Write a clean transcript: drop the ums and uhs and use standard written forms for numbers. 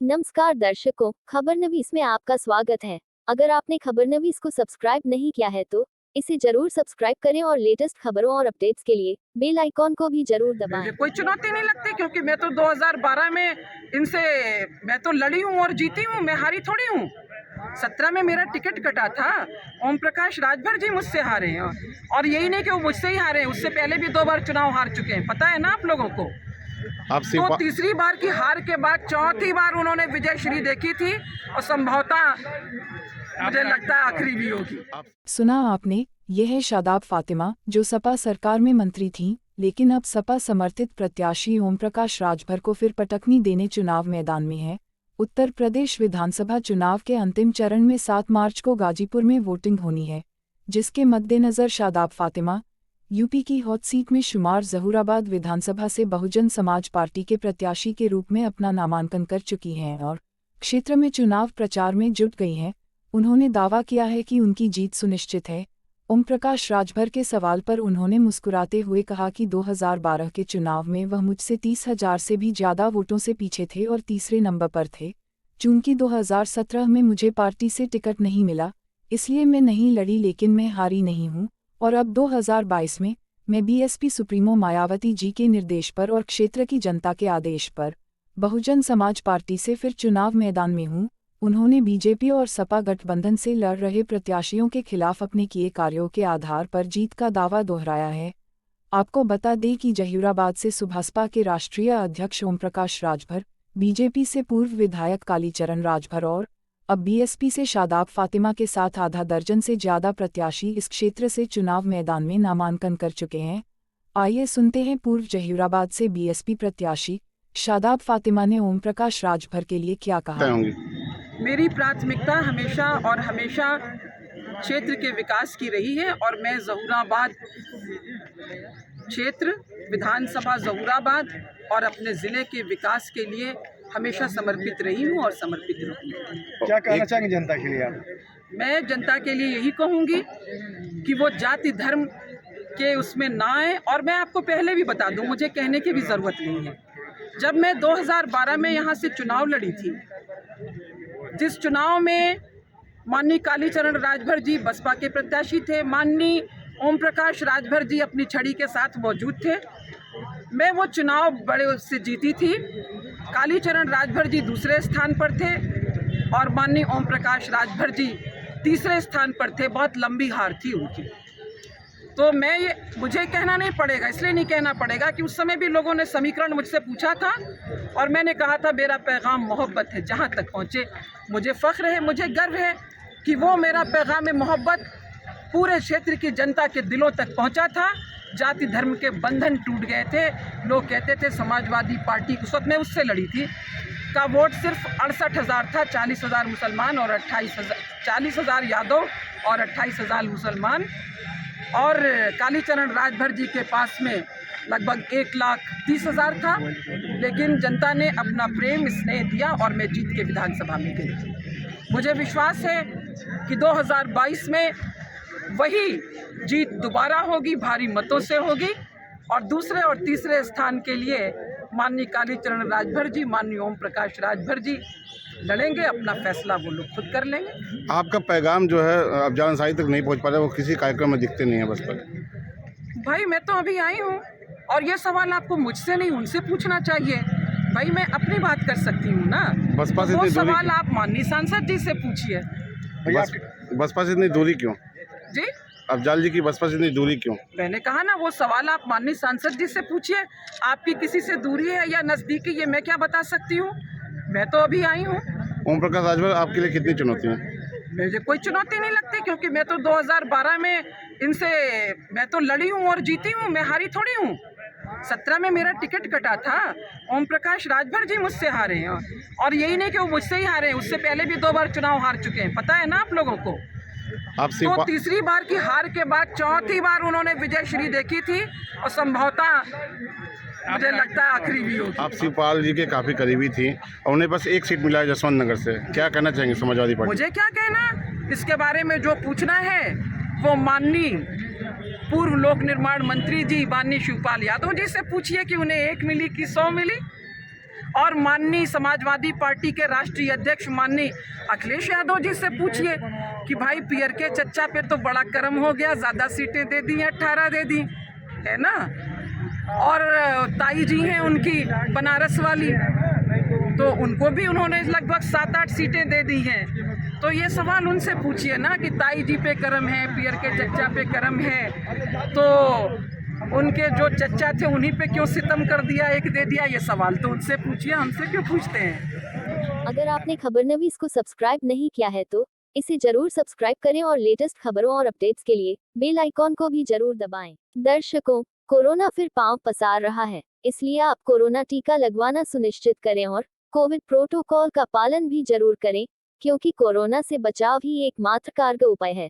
नमस्कार दर्शकों, खबरनवीस में आपका स्वागत है। अगर आपने खबरनवीस को सब्सक्राइब नहीं किया है तो इसे जरूर सब्सक्राइब करें और लेटेस्ट खबरों और अपडेट्स के लिए बेल आइकॉन को भी जरूर दबाएं। मुझे कोई चुनौती नहीं लगती क्योंकि मैं तो 2012 में इनसे मैं तो लड़ी हूँ और जीती हूँ, मैं हारी थोड़ी हूँ। 17 में मेरा टिकट कटा था, ओम प्रकाश राजभर जी मुझसे हारे हैं और यही नहीं कि वो मुझसे ही हारे हैं, उससे पहले भी 2 बार चुनाव हार चुके हैं, पता है ना आप लोगों को। तो तीसरी बार की हार के बाद चौथी बार उन्होंने विजय श्री देखी थी और संभवतः मुझे लगता है आखिरी भी होगी। सुना आपने, यह है शादाब फातिमा, जो सपा सरकार में मंत्री थीं, लेकिन अब सपा समर्थित प्रत्याशी ओम प्रकाश राजभर को फिर पटकनी देने चुनाव मैदान में है। उत्तर प्रदेश विधानसभा चुनाव के अंतिम चरण में 7 मार्च को गाजीपुर में वोटिंग होनी है, जिसके मद्देनजर शादाब फातिमा यूपी की हॉट सीट में शुमार जहूराबाद विधानसभा से बहुजन समाज पार्टी के प्रत्याशी के रूप में अपना नामांकन कर चुकी हैं और क्षेत्र में चुनाव प्रचार में जुट गई हैं। उन्होंने दावा किया है कि उनकी जीत सुनिश्चित है। ओम प्रकाश राजभर के सवाल पर उन्होंने मुस्कुराते हुए कहा कि 2012 के चुनाव में वह मुझसे 30,000 से भी ज़्यादा वोटों से पीछे थे और तीसरे नंबर पर थे। चूंकि 2017 में मुझे पार्टी से टिकट नहीं मिला, इसलिए मैं नहीं लड़ी, लेकिन मैं हारी नहीं हूँ और अब 2022 में मैं बीएसपी सुप्रीमो मायावती जी के निर्देश पर और क्षेत्र की जनता के आदेश पर बहुजन समाज पार्टी से फिर चुनाव मैदान में हूँ। उन्होंने बीजेपी और सपा गठबंधन से लड़ रहे प्रत्याशियों के खिलाफ अपने किए कार्यों के आधार पर जीत का दावा दोहराया है। आपको बता दें कि जहूराबाद से सुभासपा के राष्ट्रीय अध्यक्ष ओम प्रकाश राजभर, बीजेपी से पूर्व विधायक कालीचरण राजभर और अब बीएसपी से शादाब फातिमा के साथ आधा दर्जन से ज्यादा प्रत्याशी इस क्षेत्र से चुनाव मैदान में नामांकन कर चुके हैं। आइए सुनते हैं पूर्व जहूराबाद से बीएसपी प्रत्याशी शादाब फातिमा ने ओम प्रकाश राजभर के लिए क्या कहा। मेरी प्राथमिकता हमेशा और हमेशा क्षेत्र के विकास की रही है और मैं जहूराबाद क्षेत्र, विधानसभा जहूराबाद और अपने ज़िले के विकास के लिए हमेशा समर्पित रही हूँ और समर्पित रहूँगी। क्या कहना चाहेंगे जनता के लिए आप? मैं जनता के लिए यही कहूँगी कि वो जाति धर्म के उसमें ना आए। और मैं आपको पहले भी बता दूँ, मुझे कहने की भी ज़रूरत नहीं है, जब मैं 2012 में यहाँ से चुनाव लड़ी थी, जिस चुनाव में माननीय कालीचरण राजभर जी बसपा के प्रत्याशी थे, माननीय ओम प्रकाश राजभर जी अपनी छड़ी के साथ मौजूद थे, मैं वो चुनाव बड़े उससे जीती थी। कालीचरण राजभर जी दूसरे स्थान पर थे और माननीय ओम प्रकाश राजभर जी तीसरे स्थान पर थे। बहुत लंबी हार थी उनकी। तो मुझे कहना नहीं पड़ेगा, इसलिए नहीं कहना पड़ेगा कि उस समय भी लोगों ने समीकरण मुझसे पूछा था और मैंने कहा था मेरा पैगाम मोहब्बत है। जहाँ तक पहुँचे, मुझे फ़ख्र है, मुझे गर्व है कि वो मेरा पैगाम मोहब्बत पूरे क्षेत्र की जनता के दिलों तक पहुँचा था। जाति धर्म के बंधन टूट गए थे। लोग कहते थे समाजवादी पार्टी, उस वक्त मैं उससे लड़ी थी, का वोट सिर्फ 68,000 था, 40,000 मुसलमान और 40,000 यादव और 28,000 मुसलमान। और कालीचरण राजभर जी के पास में लगभग 1,30,000 था, लेकिन जनता ने अपना प्रेम स्नेह दिया और मैं जीत के विधानसभा में गई। मुझे विश्वास है कि 2022 में वही जीत दोबारा होगी, भारी मतों से होगी और दूसरे और तीसरे स्थान के लिए माननीय कालीचरण राजभर जी, माननीय ओम प्रकाश राजभर जी लड़ेंगे। अपना फैसला वो लोग खुद कर लेंगे। आपका पैगाम जो है अब जनसाई तक नहीं पहुंच पा रहा, वो किसी कार्यक्रम में दिखते नहीं है बस पर। भाई मैं तो अभी आई हूँ और ये सवाल आपको मुझसे नहीं उनसे पूछना चाहिए। भाई मैं अपनी बात कर सकती हूँ ना, बसपा से वो इतनी दूरी सवाल आप माननीय सांसद जी से पूछिए। बसपा से इतनी दूरी क्यों जी? अफजाल जी की बसपा से इतनी दूरी क्यों? मैंने कहा ना, वो सवाल आप माननीय सांसद जी से पूछिए। आपकी किसी से दूरी है या नज़दीकी, ये मैं क्या बता सकती हूँ? मैं तो अभी आई हूँ। ओम प्रकाश राजभर आपके लिए कितनी चुनौती है? मुझे कोई चुनौती नहीं लगती क्योंकि मैं तो 2012 में इनसे मैं तो लड़ी हूँ और जीती हूँ, मैं हारी थोड़ी हूँ। 17 में मेरा टिकट कटा था, ओम प्रकाश राजभर जी मुझसे हारे हैं और यही नहीं कि वो मुझसे ही हारे हैं, उससे पहले भी 2 बार चुनाव हार चुके हैं, पता है ना आप लोगों को। तो तीसरी बार की हार के बाद चौथी बार उन्होंने विजय श्री देखी थी और संभवतः मुझे लगता है आखिरी भी होगी। आप शिवपाल जी के काफ़ी करीबी थी और उन्हें बस एक सीट मिला है जसवंत नगर से, क्या कहना चाहेंगे समाजवादी पार्टी? मुझे क्या कहना, इसके बारे में जो पूछना है वो माननीय पूर्व लोक निर्माण मंत्री जी माननीय शिवपाल यादव जी से पूछिए कि उन्हें 1 मिली कि 100 मिली। और माननीय समाजवादी पार्टी के राष्ट्रीय अध्यक्ष माननीय अखिलेश यादव जी से पूछिए कि भाई पीयर के चच्चा पे तो बड़ा कर्म हो गया, ज़्यादा सीटें दे दी, 18 दे दी, है ना। और ताई जी हैं उनकी बनारस वाली, तो उनको भी उन्होंने लगभग 7-8 सीटें दे दी हैं। तो ये सवाल उनसे पूछिए ना कि ताई जी पे कर्म है, पीयर के चच्चा पे कर्म है, तो उनके जो चच्चा थे उन्हीं पे क्यों सितम कर दिया, एक दे दिया। ये सवाल तो उनसे पूछिए, हमसे क्यों पूछते हैं। अगर आपने खबरनवीस को सब्सक्राइब नहीं किया है तो इसे जरूर सब्सक्राइब करें और लेटेस्ट खबरों और अपडेट्स के लिए बेल आइकॉन को भी जरूर दबाएं। दर्शकों, कोरोना फिर पांव पसार रहा है, इसलिए आप कोरोना टीका लगवाना सुनिश्चित करें और कोविड प्रोटोकॉल का पालन भी जरूर करें, क्योंकि कोरोना से बचाव ही एकमात्र कारगर उपाय है।